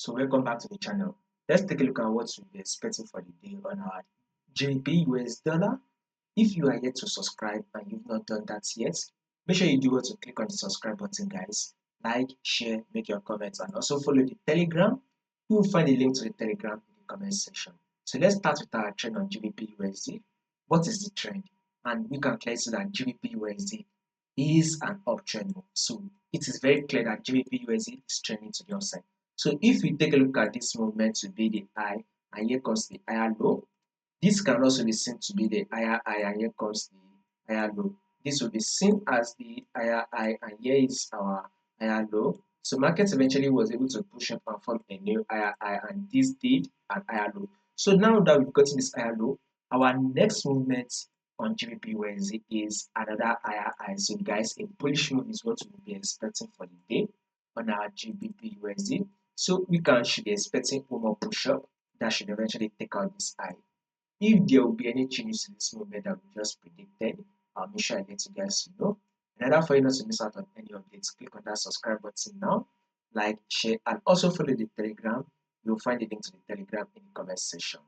So welcome back to the channel. Let's take a look at what we'll be expecting for the day on our GBP US dollar. If you are yet to subscribe and you've not done that yet, make sure you do what to click on the subscribe button, guys. Like, share, make your comments, and also follow the Telegram. You will find a link to the Telegram in the comment section. So let's start with our trend on GBP USD. What is the trend? And we can clearly see that GBP USD is an uptrend move. So it is very clear that GBP USD is trending to the upside. So if we take a look at this movement to be the high, and here comes the higher low, this can also be seen to be the higher high, and here comes the higher low. This will be seen as the higher high, and here is our higher low. So market eventually was able to push up and form a new higher high, and this did an higher low. So now that we've gotten this higher low, our next movement on GBP USD is another higher high. So guys, a bullish move is what we'll be expecting for the day on our GBP USD. So we should be expecting one more push up that should eventually take out this high. If there will be any changes to this movement that we just predicted, I'll make sure I let you guys know. In order for you not to miss out on any updates, click on that subscribe button now, like, share, and also follow the Telegram. You'll find the link to the Telegram in the comment section.